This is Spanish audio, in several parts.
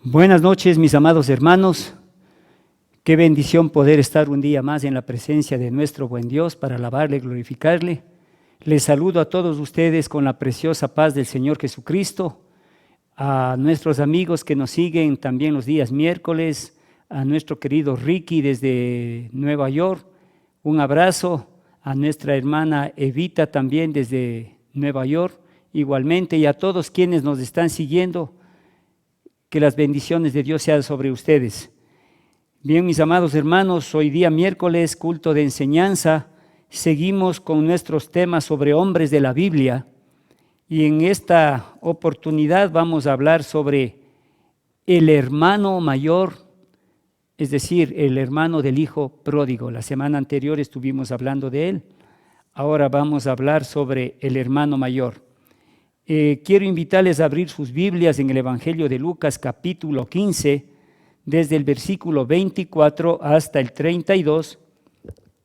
Buenas noches, mis amados hermanos. Qué bendición poder estar un día más en la presencia de nuestro buen Dios para alabarle y glorificarle. Les saludo a todos ustedes con la preciosa paz del Señor Jesucristo, a nuestros amigos que nos siguen también los días miércoles, a nuestro querido Ricky desde Nueva York, un abrazo, a nuestra hermana Evita también desde Nueva York, igualmente, y a todos quienes nos están siguiendo. Que las bendiciones de Dios sean sobre ustedes. Bien, mis amados hermanos, hoy día miércoles, culto de enseñanza, seguimos con nuestros temas sobre hombres de la Biblia y en esta oportunidad vamos a hablar sobre el hermano mayor, es decir, el hermano del hijo pródigo. La semana anterior estuvimos hablando de él, ahora vamos a hablar sobre el hermano mayor. Quiero invitarles a abrir sus Biblias en el Evangelio de Lucas capítulo 15, desde el versículo 24 hasta el 32,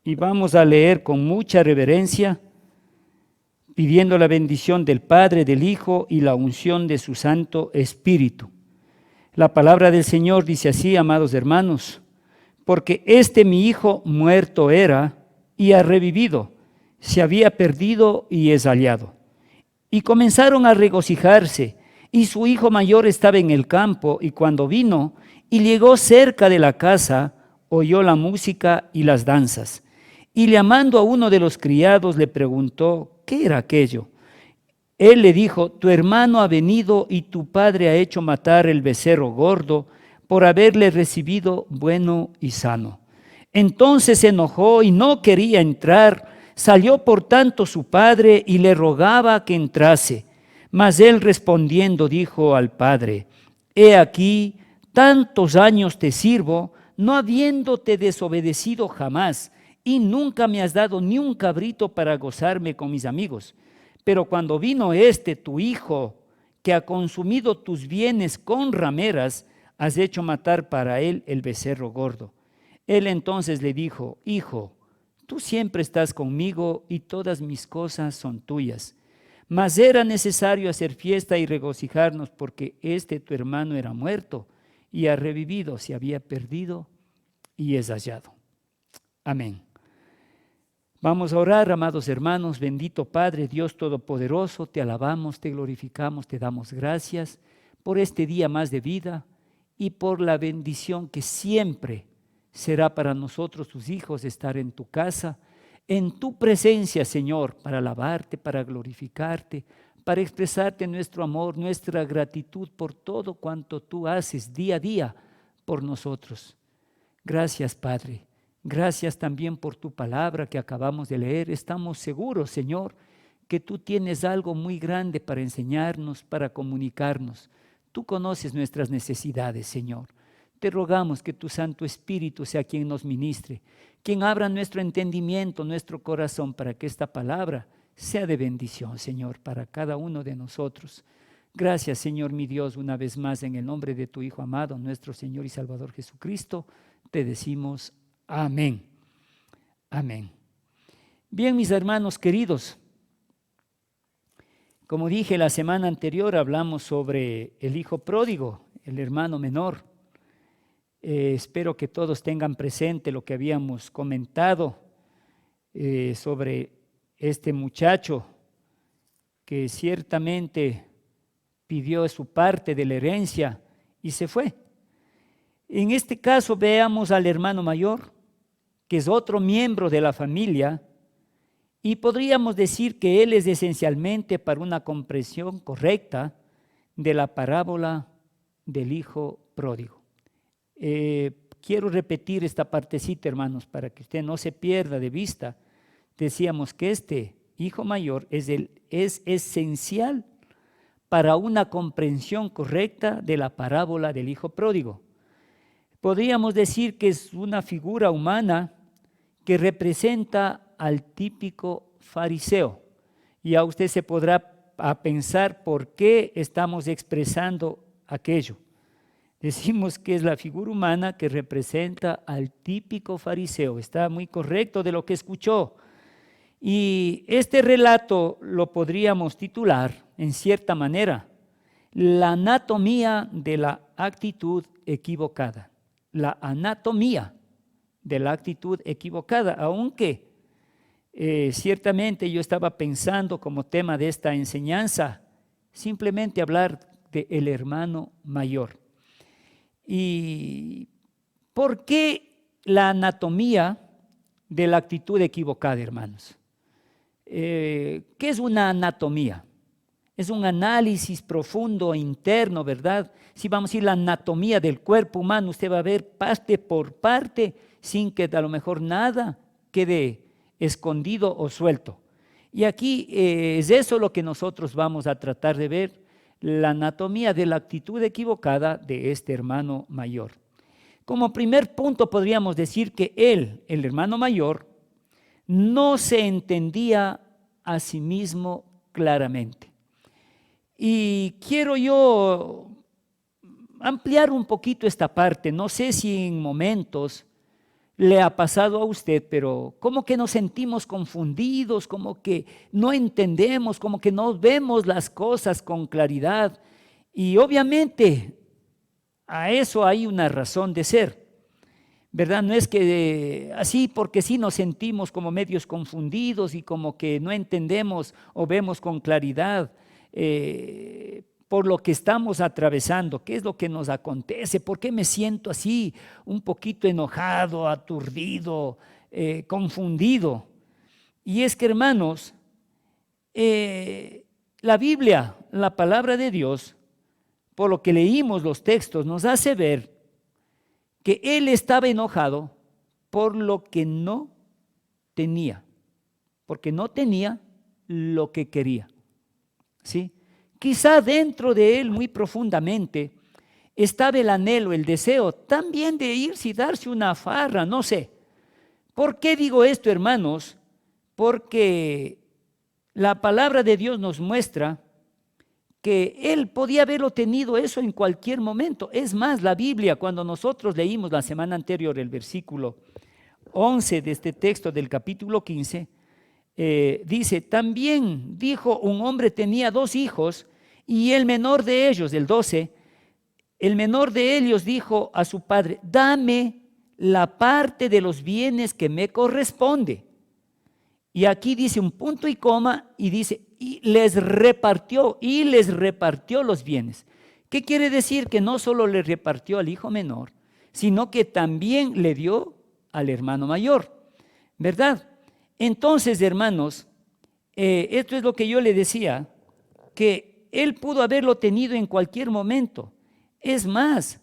y vamos a leer con mucha reverencia, pidiendo la bendición del Padre, del Hijo y la unción de su Santo Espíritu. La palabra del Señor dice así, amados hermanos: porque mi hijo muerto era y ha revivido, se había perdido y es hallado. Y comenzaron a regocijarse, y su hijo mayor estaba en el campo, y cuando vino y llegó cerca de la casa, oyó la música y las danzas. Y llamando a uno de los criados le preguntó, ¿qué era aquello? Él le dijo, tu hermano ha venido y tu padre ha hecho matar el becerro gordo por haberle recibido bueno y sano. Entonces se enojó y no quería entrar. Salió por tanto su padre y le rogaba que entrase. Mas él respondiendo dijo al padre, he aquí, tantos años te sirvo, no habiéndote desobedecido jamás, y nunca me has dado ni un cabrito para gozarme con mis amigos. Pero cuando vino tu hijo, que ha consumido tus bienes con rameras, has hecho matar para él el becerro gordo. Él entonces le dijo, hijo, tú siempre estás conmigo y todas mis cosas son tuyas. Mas era necesario hacer fiesta y regocijarnos porque tu hermano era muerto y ha revivido, se había perdido y es hallado. Amén. Vamos a orar, amados hermanos. Bendito Padre, Dios Todopoderoso, te alabamos, te glorificamos, te damos gracias por este día más de vida y por la bendición que siempre será para nosotros, tus hijos, estar en tu casa, en tu presencia, Señor, para alabarte, para glorificarte, para expresarte nuestro amor, nuestra gratitud por todo cuanto tú haces día a día por nosotros. Gracias, Padre. Gracias también por tu palabra que acabamos de leer. Estamos seguros, Señor, que tú tienes algo muy grande para enseñarnos, para comunicarnos. Tú conoces nuestras necesidades, Señor. Te rogamos que tu Santo Espíritu sea quien nos ministre, quien abra nuestro entendimiento, nuestro corazón, para que esta palabra sea de bendición, Señor, para cada uno de nosotros. Gracias, Señor mi Dios, una vez más en el nombre de tu Hijo amado, nuestro Señor y Salvador Jesucristo, te decimos amén. Amén. Bien, mis hermanos queridos, como dije la semana anterior, hablamos sobre el hijo pródigo, el hermano menor. Espero que todos tengan presente lo que habíamos comentado sobre este muchacho que ciertamente pidió su parte de la herencia y se fue. En este caso veamos al hermano mayor, que es otro miembro de la familia, y podríamos decir que él es esencialmente para una comprensión correcta de la parábola del hijo pródigo. Quiero repetir esta partecita, hermanos, para que usted no se pierda de vista. Decíamos que este hijo mayor es esencial para una comprensión correcta de la parábola del hijo pródigo. Podríamos decir que es una figura humana que representa al típico fariseo. Y a usted se podrá pensar por qué estamos expresando aquello. Decimos que es la figura humana que representa al típico fariseo. Está muy correcto de lo que escuchó. Y este relato lo podríamos titular, en cierta manera, la anatomía de la actitud equivocada, la anatomía de la actitud equivocada, aunque ciertamente yo estaba pensando como tema de esta enseñanza, simplemente hablar del hermano mayor. ¿Y por qué la anatomía de la actitud equivocada, hermanos? ¿Qué es una anatomía? Es un análisis profundo interno, ¿verdad? Si vamos a ir a la anatomía del cuerpo humano, usted va a ver parte por parte, sin que a lo mejor nada quede escondido o suelto. Y aquí es eso lo que nosotros vamos a tratar de ver, la anatomía de la actitud equivocada de este hermano mayor. Como primer punto podríamos decir que él, el hermano mayor, no se entendía a sí mismo claramente. Y quiero yo ampliar un poquito esta parte. No sé si en momentos le ha pasado a usted, pero como que nos sentimos confundidos, como que no entendemos, como que no vemos las cosas con claridad. Y obviamente a eso hay una razón de ser, ¿verdad? No es que así porque sí nos sentimos como medios confundidos y como que no entendemos o vemos con claridad por lo que estamos atravesando, qué es lo que nos acontece, por qué me siento así, un poquito enojado, aturdido, confundido. Y es que, hermanos, la Biblia, la palabra de Dios, por lo que leímos los textos, nos hace ver que él estaba enojado por lo que no tenía, porque no tenía lo que quería, ¿sí? Quizá dentro de él muy profundamente estaba el anhelo, el deseo también de irse y darse una farra, no sé. ¿Por qué digo esto, hermanos? Porque la palabra de Dios nos muestra que él podía haberlo tenido eso en cualquier momento. Es más, la Biblia, cuando nosotros leímos la semana anterior el versículo 11 de este texto del capítulo 15, dice, también dijo un hombre tenía 2 hijos y el menor de ellos, el 12, el menor de ellos dijo a su padre, dame la parte de los bienes que me corresponde. Y aquí dice un punto y coma y dice, y les repartió los bienes. ¿Qué quiere decir? Que no solo le repartió al hijo menor, sino que también le dio al hermano mayor, ¿verdad? Entonces, hermanos, esto es lo que yo le decía, que él pudo haberlo tenido en cualquier momento. Es más,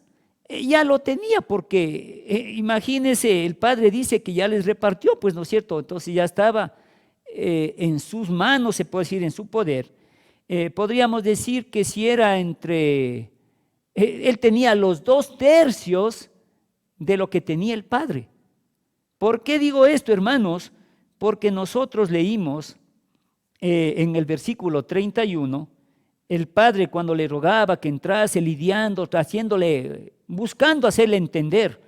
ya lo tenía porque imagínense, el padre dice que ya les repartió, pues no es cierto, entonces ya estaba en sus manos, se puede decir, en su poder. Podríamos decir que si era él tenía los 2/3 de lo que tenía el padre. ¿Por qué digo esto, hermanos? Porque nosotros leímos en el versículo 31, el padre cuando le rogaba que entrase lidiando, buscando hacerle entender,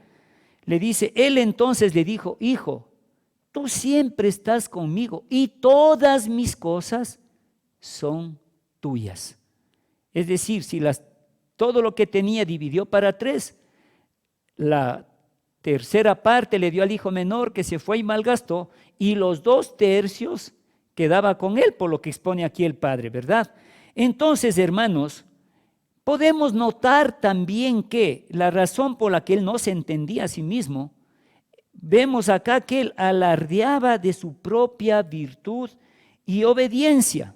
le dice, él entonces le dijo, hijo, tú siempre estás conmigo y todas mis cosas son tuyas. Es decir, si todo lo que tenía dividió para 3, la tercera parte le dio al hijo menor que se fue y malgastó, y los 2/3 quedaba con él, por lo que expone aquí el padre, ¿verdad? Entonces, hermanos, podemos notar también que la razón por la que él no se entendía a sí mismo, vemos acá que él alardeaba de su propia virtud y obediencia,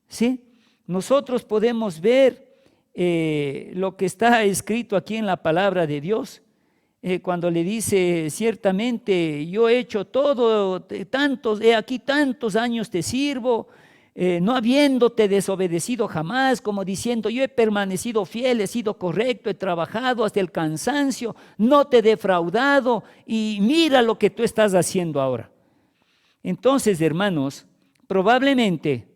¿sí? Nosotros podemos ver lo que está escrito aquí en la palabra de Dios, cuando le dice, ciertamente yo he hecho todo, aquí tantos años te sirvo, no habiéndote desobedecido jamás, como diciendo, yo he permanecido fiel, he sido correcto, he trabajado hasta el cansancio, no te he defraudado y mira lo que tú estás haciendo ahora. Entonces, hermanos, probablemente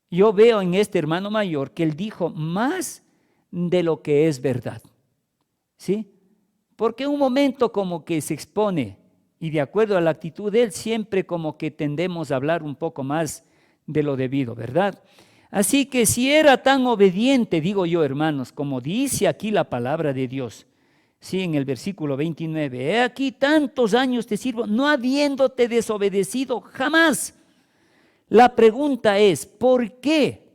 yo veo en este hermano mayor que él dijo más de lo que es verdad, ¿sí? Porque un momento como que se expone y de acuerdo a la actitud de él, siempre como que tendemos a hablar un poco más de lo debido, ¿verdad? Así que si era tan obediente, digo yo, hermanos, como dice aquí la palabra de Dios, sí, en el versículo 29, he aquí tantos años te sirvo, no habiéndote desobedecido jamás. La pregunta es, ¿por qué?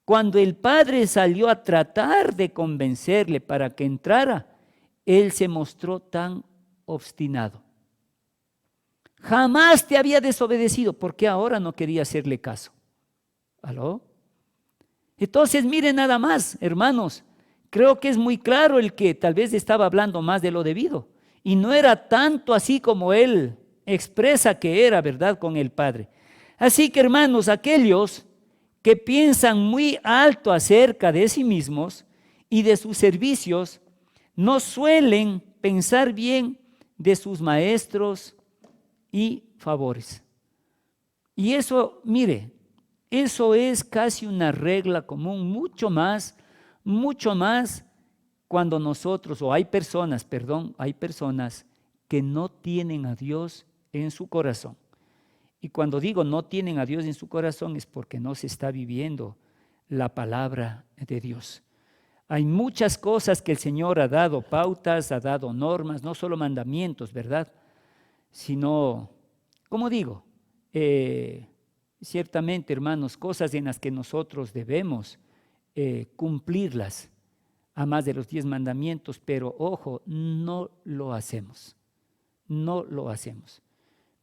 Cuando el padre salió a tratar de convencerle para que entrara, él se mostró tan obstinado. Jamás te había desobedecido, ¿por qué ahora no quería hacerle caso? ¿Aló? Entonces, miren nada más, hermanos, creo que es muy claro el que tal vez estaba hablando más de lo debido. Y no era tanto así como él expresa que era, ¿verdad?, con el Padre. Así que, hermanos, aquellos que piensan muy alto acerca de sí mismos y de sus servicios, no suelen pensar bien de sus maestros y favores. Y eso, mire, eso es casi una regla común, mucho más cuando nosotros, o hay personas que no tienen a Dios en su corazón. Y cuando digo no tienen a Dios en su corazón es porque no se está viviendo la palabra de Dios. Hay muchas cosas que el Señor ha dado pautas, ha dado normas, no solo mandamientos, ¿verdad? Sino, como digo, ciertamente, hermanos, cosas en las que nosotros debemos cumplirlas a más de los 10 mandamientos, pero ojo, no lo hacemos, no lo hacemos.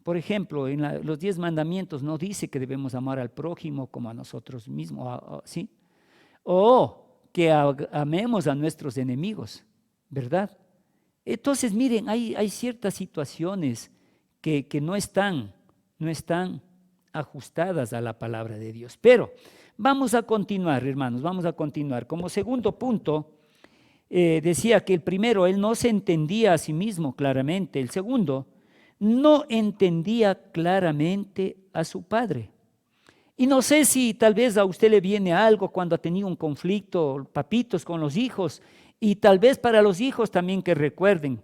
Por ejemplo, en los 10 mandamientos no dice que debemos amar al prójimo como a nosotros mismos, ¿sí? O que amemos a nuestros enemigos, ¿verdad? Entonces, miren, hay ciertas situaciones que no están ajustadas a la palabra de Dios. Pero vamos a continuar, hermanos, vamos a continuar. Como segundo punto, decía que el primero, él no se entendía a sí mismo claramente. El segundo, no entendía claramente a su padre. Y no sé si tal vez a usted le viene algo cuando ha tenido un conflicto, papitos, con los hijos, y tal vez para los hijos también que recuerden,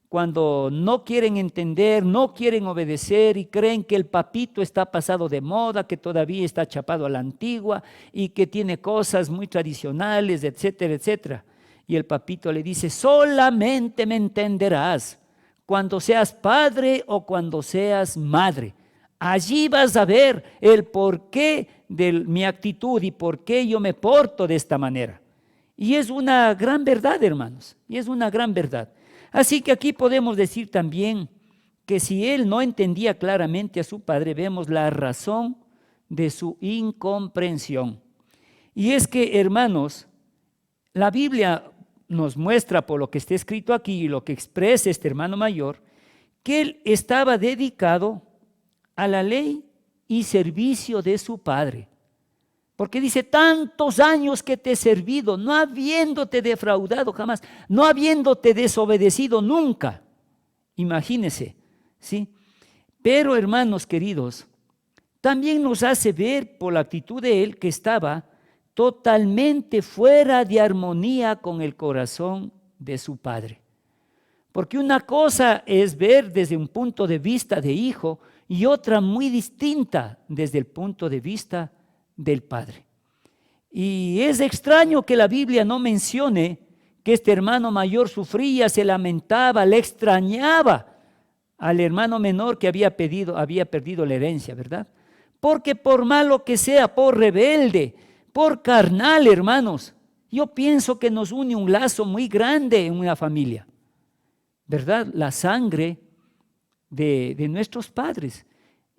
cuando no quieren entender, no quieren obedecer y creen que el papito está pasado de moda, que todavía está chapado a la antigua y que tiene cosas muy tradicionales, etcétera, etcétera. Y el papito le dice, solamente me entenderás cuando seas padre o cuando seas madre. Allí vas a ver el porqué de mi actitud y por qué yo me porto de esta manera. Y es una gran verdad, hermanos, y es una gran verdad. Así que aquí podemos decir también que si él no entendía claramente a su padre, vemos la razón de su incomprensión. Y es que, hermanos, la Biblia nos muestra por lo que está escrito aquí y lo que expresa este hermano mayor, que él estaba dedicado a la ley y servicio de su padre. Porque dice, tantos años que te he servido, no habiéndote defraudado jamás, no habiéndote desobedecido nunca. Imagínese, ¿sí? Pero, hermanos queridos, también nos hace ver por la actitud de él que estaba totalmente fuera de armonía con el corazón de su padre. Porque una cosa es ver desde un punto de vista de hijo y otra muy distinta desde el punto de vista del padre. Y es extraño que la Biblia no mencione que este hermano mayor sufría, se lamentaba, le extrañaba al hermano menor que había perdido la herencia, ¿verdad? Porque por malo que sea, por rebelde, por carnal, hermanos, yo pienso que nos une un lazo muy grande en una familia, ¿verdad? La sangre de nuestros padres.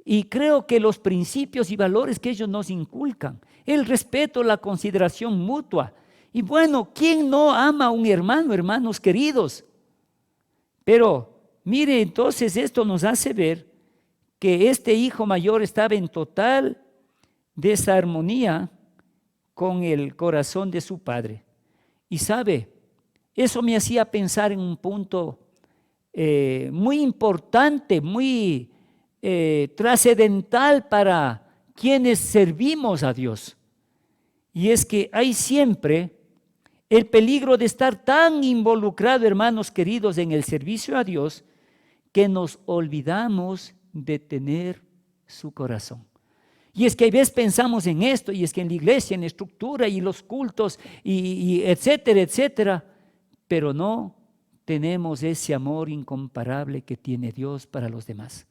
Y creo que los principios y valores que ellos nos inculcan, el respeto, la consideración mutua. Y bueno, ¿quién no ama a un hermano, hermanos queridos? Pero mire, entonces esto nos hace ver que este hijo mayor estaba en total desarmonía con el corazón de su padre. Y sabe, eso me hacía pensar en un punto muy importante, muy trascendental para quienes servimos a Dios. Y es que hay siempre el peligro de estar tan involucrado, hermanos queridos, en el servicio a Dios, que nos olvidamos de tener su corazón. Y es que a veces pensamos en esto, y es que en la iglesia, en la estructura y los cultos, y etcétera, etcétera, pero no tenemos ese amor incomparable que tiene Dios para los demás.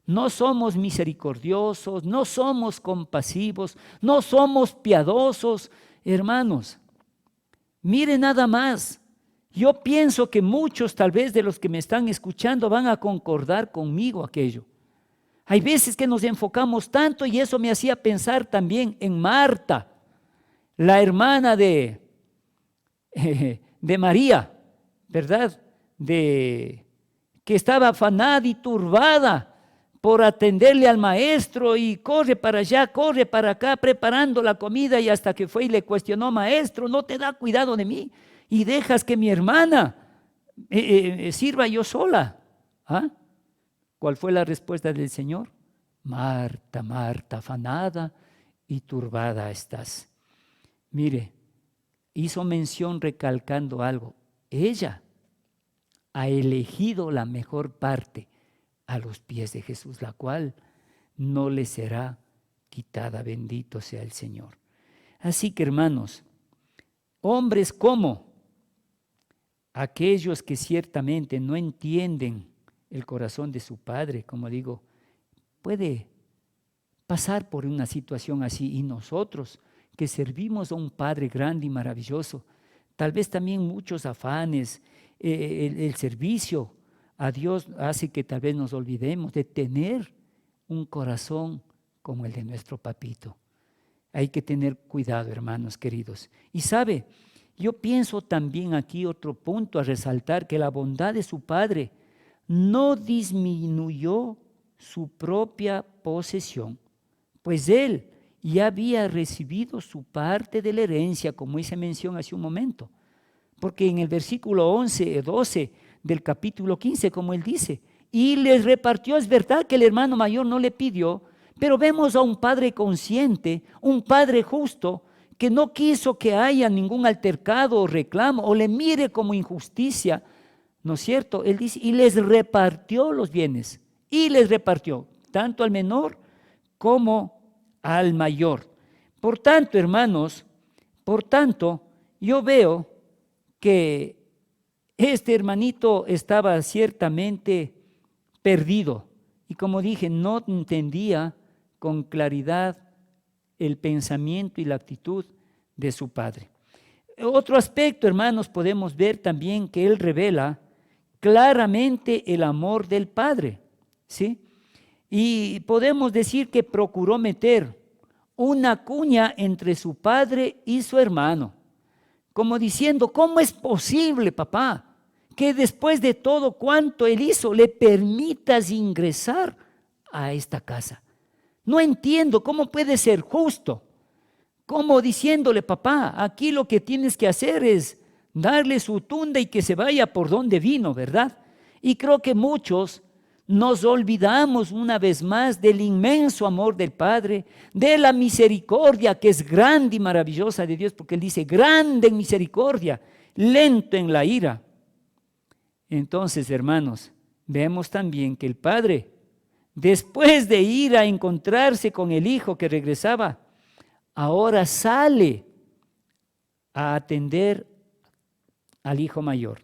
No somos misericordiosos, no somos compasivos, no somos piadosos, hermanos. Mire nada más, yo pienso que muchos tal vez de los que me están escuchando van a concordar conmigo aquello. Hay veces que nos enfocamos tanto y eso me hacía pensar también en Marta, la hermana de María, ¿verdad? Que estaba afanada y turbada por atenderle al maestro y corre para allá, corre para acá, preparando la comida y hasta que fue y le cuestionó: maestro, ¿no te da cuidado de mí? Y dejas que mi hermana sirva yo sola. ¿Ah? ¿Cuál fue la respuesta del Señor? Marta, Marta, afanada y turbada estás. Mire, hizo mención recalcando algo. Ella ha elegido la mejor parte a los pies de Jesús, la cual no le será quitada. Bendito sea el Señor. Así que, hermanos, hombres como aquellos que ciertamente no entienden el corazón de su padre, como digo, puede pasar por una situación así, y nosotros que servimos a un Padre grande y maravilloso, tal vez también muchos afanes, el servicio a Dios hace que tal vez nos olvidemos de tener un corazón como el de nuestro papito. Hay que tener cuidado, hermanos queridos. Y sabe, yo pienso también aquí otro punto a resaltar, que la bondad de su Padre no disminuyó su propia posesión, pues él ya había recibido su parte de la herencia, como hice mención hace un momento. Porque en el versículo 11, 12 del capítulo 15, como él dice, y les repartió. Es verdad que el hermano mayor no le pidió, pero vemos a un padre consciente, un padre justo, que no quiso que haya ningún altercado o reclamo o le mire como injusticia, ¿no es cierto? Él dice, y les repartió los bienes, y les repartió, tanto al menor como al mayor. Por tanto, hermanos, yo veo que este hermanito estaba ciertamente perdido y, como dije, no entendía con claridad el pensamiento y la actitud de su padre. Otro aspecto, hermanos, podemos ver también que él revela claramente el amor del padre, ¿sí? Y podemos decir que procuró meter una cuña entre su padre y su hermano, como diciendo: ¿cómo es posible, papá, que después de todo cuanto él hizo le permitas ingresar a esta casa? No entiendo cómo puede ser justo. Como diciéndole: papá, aquí lo que tienes que hacer es darle su tunda y que se vaya por donde vino, ¿verdad? Y creo que muchos nos olvidamos una vez más del inmenso amor del Padre, de la misericordia que es grande y maravillosa de Dios, porque Él dice: grande en misericordia, lento en la ira. Entonces, hermanos, vemos también que el Padre, después de ir a encontrarse con el hijo que regresaba, ahora sale a atender al hijo mayor.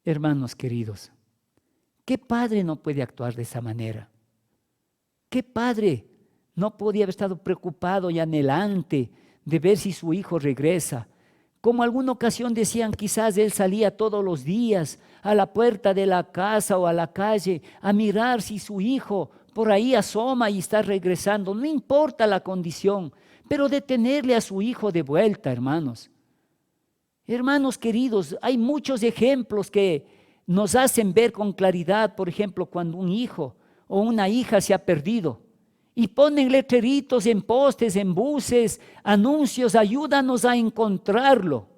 Hermanos queridos, ¿qué padre no puede actuar de esa manera? ¿Qué padre no podía haber estado preocupado y anhelante de ver si su hijo regresa? Como alguna ocasión decían, quizás él salía todos los días a la puerta de la casa o a la calle a mirar si su hijo por ahí asoma y está regresando. No importa la condición, pero de tenerle a su hijo de vuelta, hermanos. Hermanos queridos, hay muchos ejemplos que nos hacen ver con claridad, por ejemplo, cuando un hijo o una hija se ha perdido y ponen letreritos en postes, en buses, anuncios: ayúdanos a encontrarlo.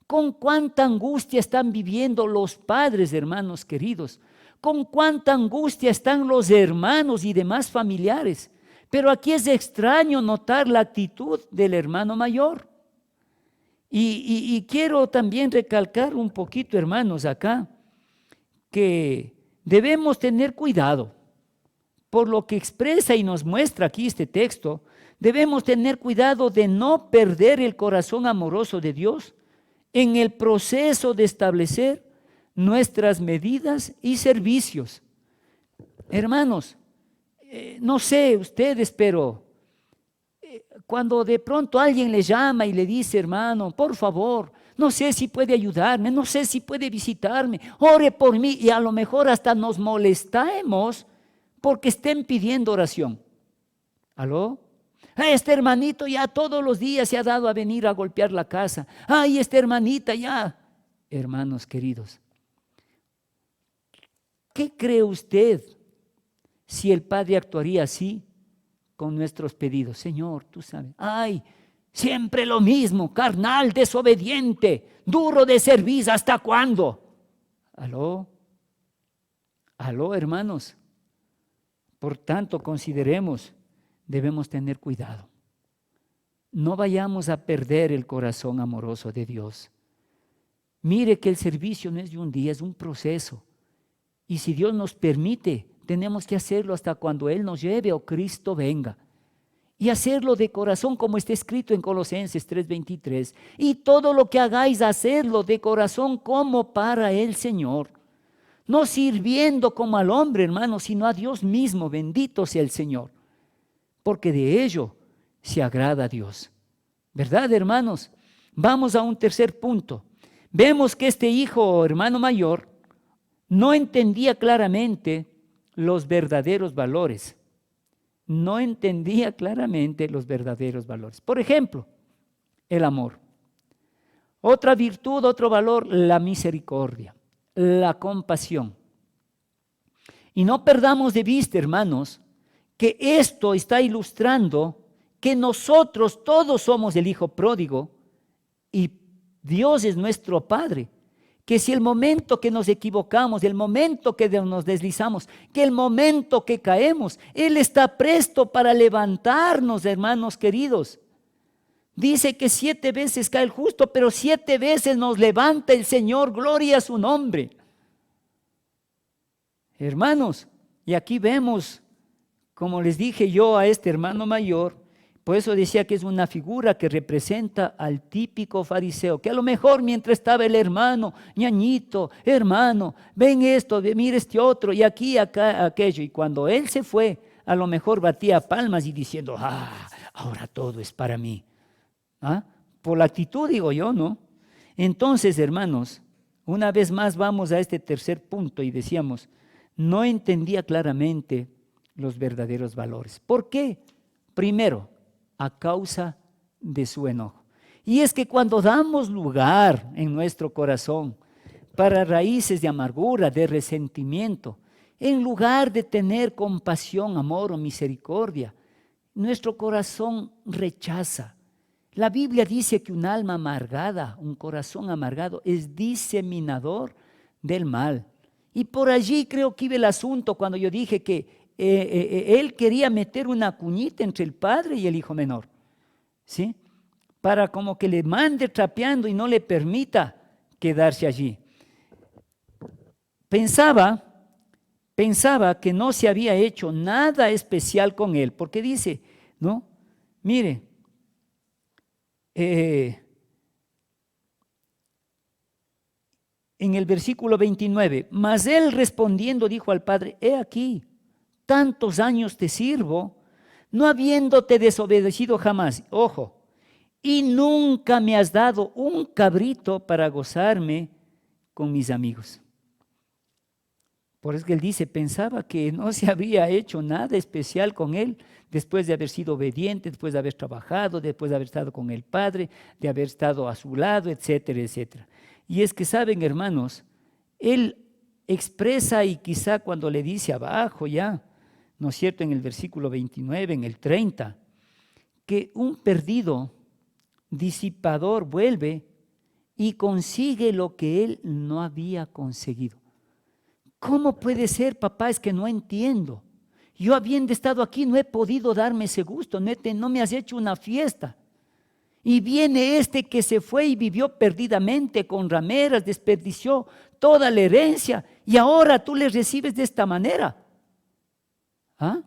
Con cuánta angustia están viviendo los padres, hermanos queridos. Con cuánta angustia están los hermanos y demás familiares. Pero aquí es extraño notar la actitud del hermano mayor. Y quiero también recalcar un poquito, hermanos, acá, que debemos tener cuidado, por lo que expresa y nos muestra aquí este texto, debemos tener cuidado de no perder el corazón amoroso de Dios en el proceso de establecer nuestras medidas y servicios. Hermanos, no sé ustedes, pero cuando de pronto alguien le llama y le dice, hermano, por favor, no sé si puede ayudarme, no sé si puede visitarme, ore por mí, y a lo mejor hasta nos molestamos porque estén pidiendo oración. ¿Aló? Este hermanito ya todos los días se ha dado a venir a golpear la casa. Ay, esta hermanita ya. Hermanos queridos, ¿qué cree usted si el Padre actuaría así con nuestros pedidos? Señor, tú sabes, ay, siempre lo mismo, carnal, desobediente, duro de servir, ¿hasta cuándo? ¿Aló? ¿Aló, hermanos? Por tanto, consideremos, debemos tener cuidado. No vayamos a perder el corazón amoroso de Dios. Mire que el servicio no es de un día, es un proceso. Y si Dios nos permite, tenemos que hacerlo hasta cuando Él nos lleve o Cristo venga. Y hacerlo de corazón, como está escrito en Colosenses 3:23. Y todo lo que hagáis, hacerlo de corazón como para el Señor. No sirviendo como al hombre, hermano, sino a Dios mismo. Bendito sea el Señor. Porque de ello se agrada a Dios. ¿Verdad, hermanos? Vamos a un tercer punto. Vemos que este hijo o hermano mayor no entendía claramente los verdaderos valores. No entendía claramente los verdaderos valores. Por ejemplo, el amor. Otra virtud, otro valor, la misericordia, la compasión. Y no perdamos de vista, hermanos, que esto está ilustrando que nosotros todos somos el hijo pródigo y Dios es nuestro Padre. Que si el momento que nos equivocamos, el momento que nos deslizamos, que el momento que caemos, Él está presto para levantarnos, hermanos queridos. Dice que 7 veces cae el justo, pero 7 veces nos levanta el Señor, gloria a su nombre. Hermanos, y aquí vemos, como les dije yo a este hermano mayor, por eso decía que es una figura que representa al típico fariseo, que a lo mejor mientras estaba el hermano, ñañito, hermano, ven esto, mira este otro, y aquí, acá, aquello, y cuando él se fue, a lo mejor batía palmas y diciendo, ahora todo es para mí. Por la actitud digo yo, ¿no? Entonces, hermanos, una vez más vamos a este tercer punto y decíamos, no entendía claramente los verdaderos valores. ¿Por qué? Primero, a causa de su enojo. Y es que cuando damos lugar en nuestro corazón para raíces de amargura, de resentimiento, en lugar de tener compasión, amor o misericordia, nuestro corazón rechaza. La Biblia dice que un alma amargada, un corazón amargado, es diseminador del mal. Y por allí creo que iba el asunto cuando yo dije que él quería meter una cuñita entre el padre y el hijo menor, ¿sí? Para como que le mande trapeando y no le permita quedarse allí. Pensaba que no se había hecho nada especial con él, porque dice, ¿no? Mire, en el versículo 29, mas él respondiendo dijo al padre, he aquí, tantos años te sirvo, no habiéndote desobedecido jamás, ojo, y nunca me has dado un cabrito para gozarme con mis amigos. Por eso que él dice, pensaba que no se había hecho nada especial con él, después de haber sido obediente, después de haber trabajado, después de haber estado con el Padre, de haber estado a su lado, etcétera, etcétera. Y es que saben, hermanos, él expresa y quizá cuando le dice abajo ya, ¿no es cierto? En el versículo 29, en el 30, que un perdido disipador vuelve y consigue lo que él no había conseguido. ¿Cómo puede ser, papá? Es que no entiendo. Yo habiendo estado aquí no he podido darme ese gusto, no me has hecho una fiesta. Y viene este que se fue y vivió perdidamente con rameras, desperdició toda la herencia y ahora tú le recibes de esta manera. ¿Ah?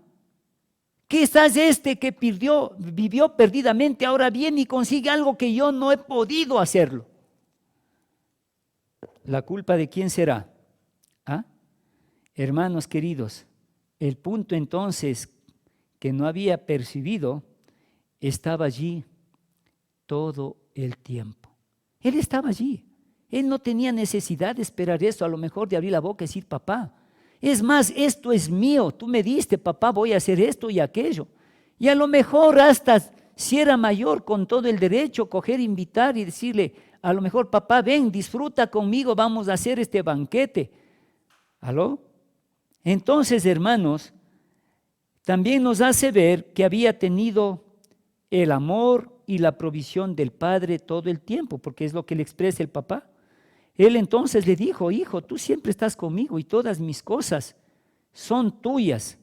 Quizás este que vivió perdidamente, ahora viene y consigue algo que yo no he podido hacerlo. ¿La culpa de quién será? ¿Ah? Hermanos queridos, el punto entonces que no había percibido estaba allí todo el tiempo. Él estaba allí. Él no tenía necesidad de esperar esto, a lo mejor de abrir la boca y decir, papá, es más, esto es mío, tú me diste, papá, voy a hacer esto y aquello. Y a lo mejor hasta si era mayor con todo el derecho, coger, invitar y decirle, a lo mejor, papá, ven, disfruta conmigo, vamos a hacer este banquete. ¿Aló? Entonces, hermanos, también nos hace ver que había tenido el amor y la provisión del Padre todo el tiempo, porque es lo que le expresa el papá. Él entonces le dijo, hijo, tú siempre estás conmigo y todas mis cosas son tuyas.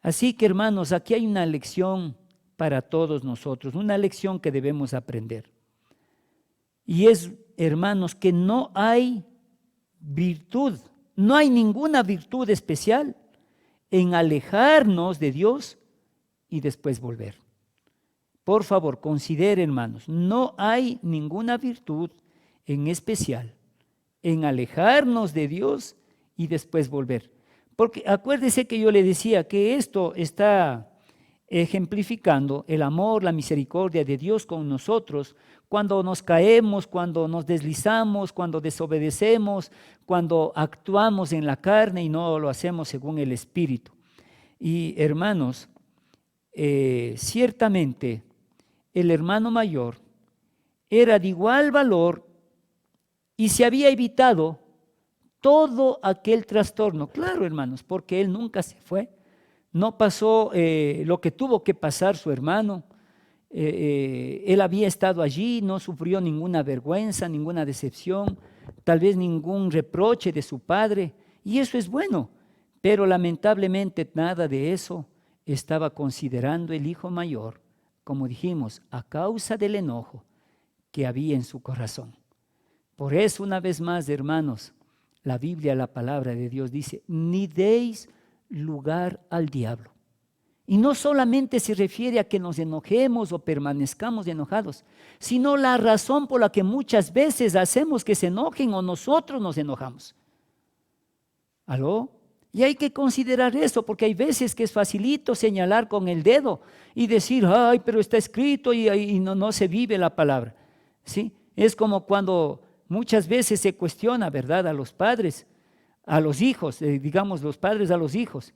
Así que, hermanos, aquí hay una lección para todos nosotros, una lección que debemos aprender. Y es, hermanos, que no hay virtud, no hay ninguna virtud especial en alejarnos de Dios y después volver. Por favor, considere, hermanos, no hay ninguna virtud en especial en alejarnos de Dios y después volver. Porque acuérdese que yo le decía que esto está ejemplificando el amor, la misericordia de Dios con nosotros cuando nos caemos, cuando nos deslizamos, cuando desobedecemos, cuando actuamos en la carne y no lo hacemos según el Espíritu. Y hermanos, ciertamente el hermano mayor era de igual valor y se había evitado todo aquel trastorno. Claro, hermanos, porque él nunca se fue. No pasó lo que tuvo que pasar su hermano. Él había estado allí, no sufrió ninguna vergüenza, ninguna decepción, tal vez ningún reproche de su padre. Y eso es bueno. Pero lamentablemente nada de eso estaba considerando el hijo mayor, como dijimos, a causa del enojo que había en su corazón. Por eso, una vez más, hermanos, la Biblia, la palabra de Dios dice, ni deis lugar al diablo. Y no solamente se refiere a que nos enojemos o permanezcamos enojados, sino la razón por la que muchas veces hacemos que se enojen o nosotros nos enojamos. ¿Aló? Y hay que considerar eso, porque hay veces que es facilito señalar con el dedo y decir, ay, pero está escrito y no se vive la palabra. ¿Sí? Es como cuando muchas veces se cuestiona, ¿verdad?, a los padres, a los hijos, digamos los padres a los hijos,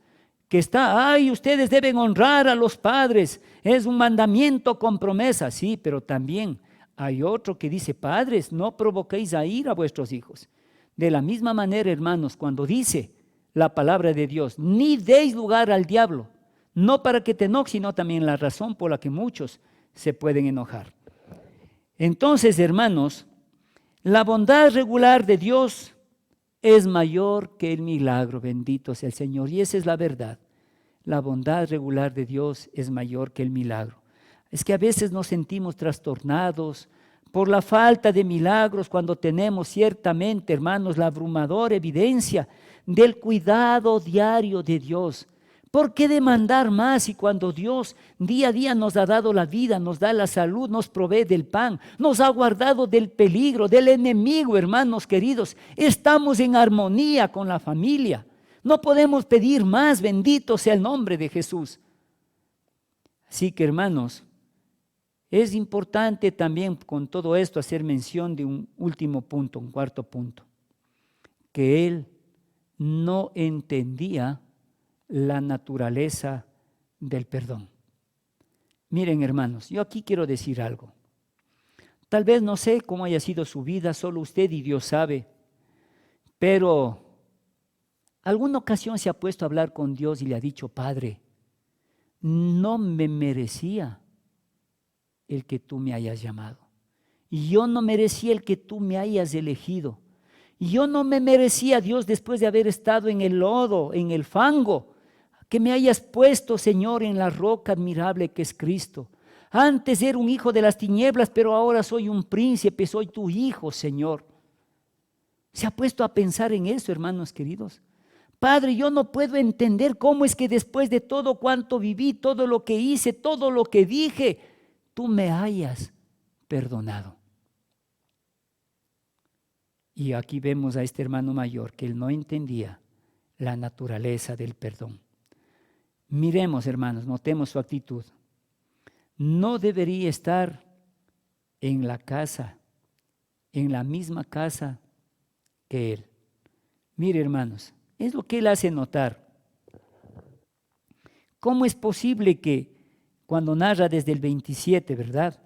que está, ay, ustedes deben honrar a los padres, es un mandamiento con promesa, sí, pero también hay otro que dice, padres, no provoquéis a ira a vuestros hijos. De la misma manera, hermanos, cuando dice la palabra de Dios, ni deis lugar al diablo, no para que te enojes, sino también la razón por la que muchos se pueden enojar. Entonces, hermanos, la bondad regular de Dios es mayor que el milagro, bendito sea el Señor, y esa es la verdad. La bondad regular de Dios es mayor que el milagro. Es que a veces nos sentimos trastornados por la falta de milagros cuando tenemos ciertamente, hermanos, la abrumadora evidencia del cuidado diario de Dios. ¿Por qué demandar más? Y cuando Dios día a día nos ha dado la vida, nos da la salud, nos provee del pan, nos ha guardado del peligro, del enemigo, hermanos queridos? Estamos en armonía con la familia. No podemos pedir más, bendito sea el nombre de Jesús. Así que, hermanos, es importante también con todo esto hacer mención de un último punto, un cuarto punto, que él no entendía la naturaleza del perdón. Miren, hermanos, yo aquí quiero decir algo. Tal vez no sé cómo haya sido su vida, solo usted y Dios sabe, pero alguna ocasión se ha puesto a hablar con Dios y le ha dicho, Padre, no me merecía el que tú me hayas llamado. Y yo no merecía el que tú me hayas elegido. Y yo no me merecía, Dios, después de haber estado en el lodo, en el fango, que me hayas puesto, Señor, en la roca admirable que es Cristo. Antes era un hijo de las tinieblas, pero ahora soy un príncipe, soy tu hijo, Señor. ¿Se ha puesto a pensar en eso, hermanos queridos? Padre, yo no puedo entender cómo es que después de todo cuanto viví, todo lo que hice, todo lo que dije, tú me hayas perdonado. Y aquí vemos a este hermano mayor que él no entendía la naturaleza del perdón. Miremos, hermanos, notemos su actitud. No debería estar en la casa, en la misma casa que él. Mire, hermanos, es lo que él hace notar. ¿Cómo es posible que cuando narra desde el 27, ¿verdad?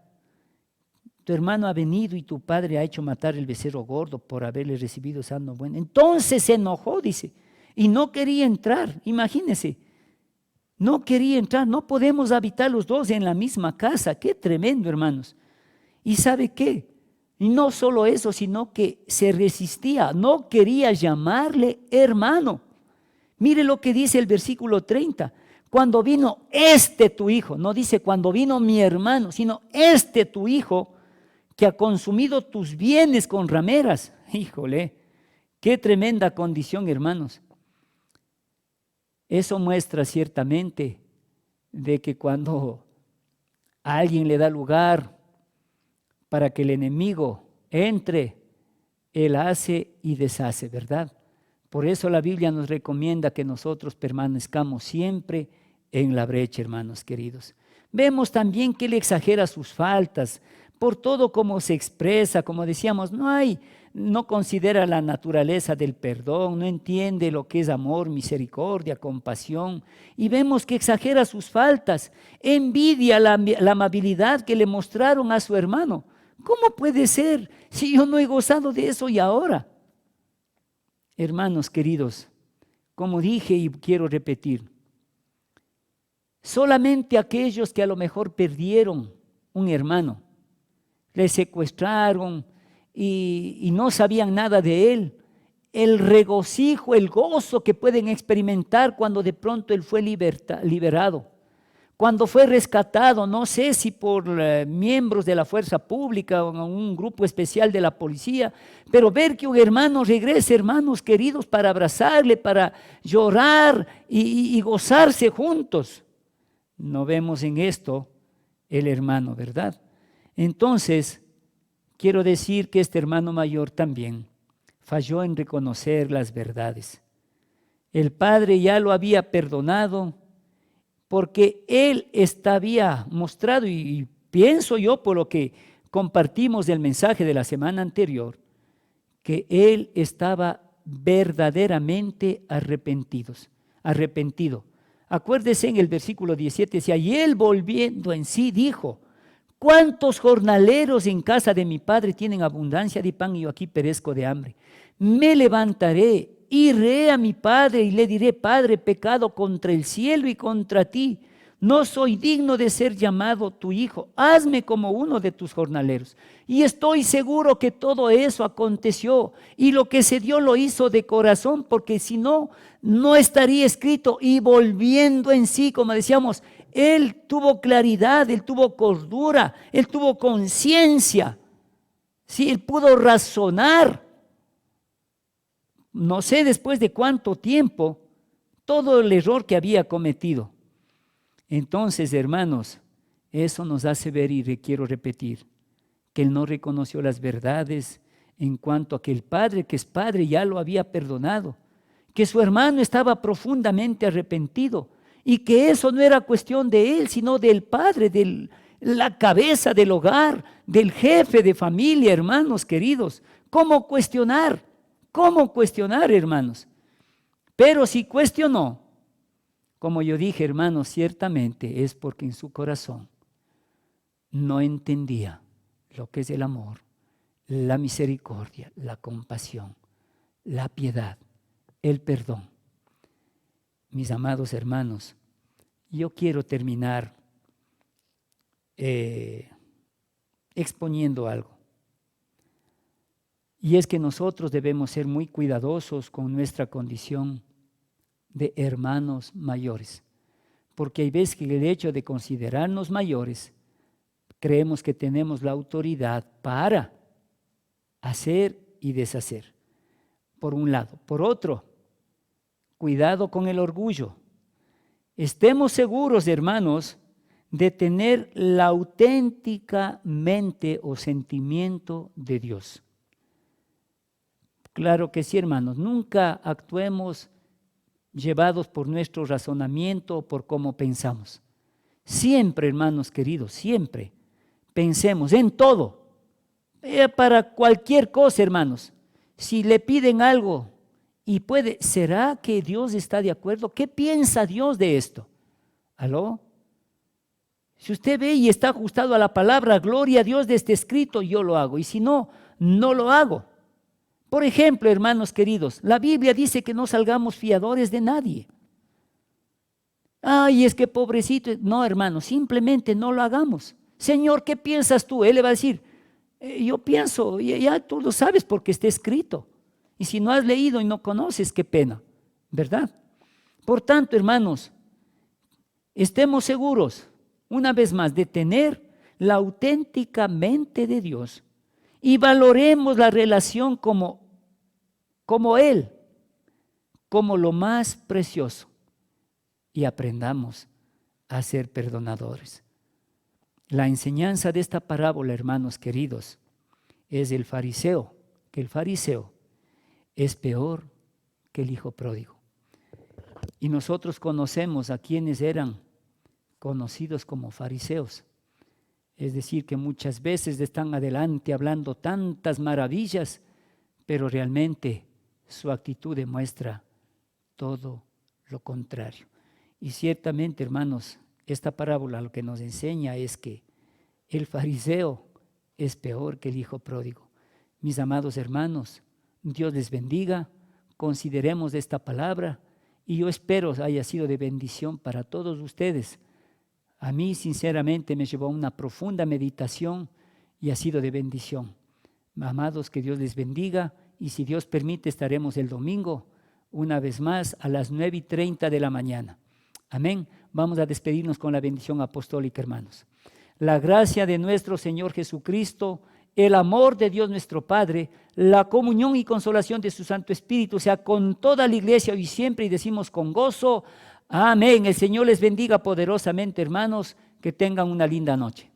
Tu hermano ha venido y tu padre ha hecho matar el becerro gordo por haberle recibido sano bueno. Entonces se enojó, dice, y no quería entrar. Imagínense, no quería entrar. No podemos habitar los dos en la misma casa. Qué tremendo, hermanos. ¿Y sabe qué? Y no solo eso, sino que se resistía, no quería llamarle hermano. Mire lo que dice el versículo 30. Cuando vino tu hijo, no dice cuando vino mi hermano, sino tu hijo que ha consumido tus bienes con rameras. Híjole, qué tremenda condición, hermanos. Eso muestra ciertamente de que cuando a alguien le da lugar para que el enemigo entre, él hace y deshace, ¿verdad? Por eso la Biblia nos recomienda que nosotros permanezcamos siempre en la brecha, hermanos queridos. Vemos también que él exagera sus faltas, por todo como se expresa, como decíamos, no considera la naturaleza del perdón, no entiende lo que es amor, misericordia, compasión, y vemos que exagera sus faltas, envidia la amabilidad que le mostraron a su hermano. ¿Cómo puede ser si yo no he gozado de eso y ahora? Hermanos queridos, como dije y quiero repetir, solamente aquellos que a lo mejor perdieron un hermano, le secuestraron y no sabían nada de él, el regocijo, el gozo que pueden experimentar cuando de pronto él fue liberado, cuando fue rescatado, no sé si por miembros de la fuerza pública o un grupo especial de la policía, pero ver que un hermano regrese, hermanos queridos, para abrazarle, para llorar y gozarse juntos. No vemos en esto el hermano, ¿verdad? Entonces, quiero decir que este hermano mayor también falló en reconocer las verdades. El padre ya lo había perdonado porque él había mostrado, y pienso yo por lo que compartimos del mensaje de la semana anterior, que él estaba verdaderamente arrepentido. Acuérdese en el versículo 17, decía, y él volviendo en sí dijo, ¿cuántos jornaleros en casa de mi padre tienen abundancia de pan y yo aquí perezco de hambre? Me levantaré, iré a mi padre y le diré, Padre, pecado contra el cielo y contra ti. No soy digno de ser llamado tu hijo. Hazme como uno de tus jornaleros. Y estoy seguro que todo eso aconteció. Y lo que se dio lo hizo de corazón, porque si no, no estaría escrito. Y volviendo en sí, como decíamos, él tuvo claridad, él tuvo cordura, él tuvo conciencia. Sí, él pudo razonar. No sé después de cuánto tiempo, todo el error que había cometido. Entonces, hermanos, eso nos hace ver, y quiero repetir, que él no reconoció las verdades en cuanto a que el padre, que es padre, ya lo había perdonado, que su hermano estaba profundamente arrepentido y que eso no era cuestión de él, sino del padre, de la cabeza del hogar, del jefe de familia, hermanos queridos. ¿Cómo cuestionar? ¿Cómo cuestionar, hermanos? Pero si cuestionó, como yo dije, hermanos, ciertamente es porque en su corazón no entendía lo que es el amor, la misericordia, la compasión, la piedad, el perdón. Mis amados hermanos, yo quiero terminar exponiendo algo. Y es que nosotros debemos ser muy cuidadosos con nuestra condición de hermanos mayores, porque hay veces que el hecho de considerarnos mayores, creemos que tenemos la autoridad para hacer y deshacer, por un lado. Por otro, cuidado con el orgullo. Estemos seguros, hermanos, de tener la auténtica mente o sentimiento de Dios. Claro que sí, hermanos, nunca actuemos llevados por nuestro razonamiento o por cómo pensamos. Siempre, hermanos queridos, siempre pensemos en todo, para cualquier cosa, hermanos. Si le piden algo y puede, ¿será que Dios está de acuerdo? ¿Qué piensa Dios de esto? ¿Aló? Si usted ve y está ajustado a la palabra, gloria a Dios de este escrito, yo lo hago. Y si no, no lo hago. Por ejemplo, hermanos queridos, la Biblia dice que no salgamos fiadores de nadie. Ay, es que pobrecito. No, hermano, simplemente no lo hagamos. Señor, ¿qué piensas tú? Él le va a decir, yo pienso, ya tú lo sabes porque está escrito. Y si no has leído y no conoces, qué pena, ¿verdad? Por tanto, hermanos, estemos seguros, una vez más, de tener la auténtica mente de Dios y valoremos la relación como Él, como lo más precioso, y aprendamos a ser perdonadores. La enseñanza de esta parábola, hermanos queridos, es el fariseo, que el fariseo es peor que el hijo pródigo. Y nosotros conocemos a quienes eran conocidos como fariseos. Es decir, que muchas veces están adelante hablando tantas maravillas, pero realmente su actitud demuestra todo lo contrario. Y ciertamente, hermanos, esta parábola lo que nos enseña es que el fariseo es peor que el hijo pródigo. Mis amados hermanos, Dios les bendiga, consideremos esta palabra y yo espero haya sido de bendición para todos ustedes. A mí sinceramente me llevó a una profunda meditación y ha sido de bendición. Amados, que Dios les bendiga y si Dios permite estaremos el domingo una vez más a las 9:30 de la mañana. Amén. Vamos a despedirnos con la bendición apostólica, hermanos. La gracia de nuestro Señor Jesucristo, el amor de Dios nuestro Padre, la comunión y consolación de su Santo Espíritu sea con toda la iglesia hoy y siempre, y decimos con gozo, amén. El Señor les bendiga poderosamente, hermanos, que tengan una linda noche.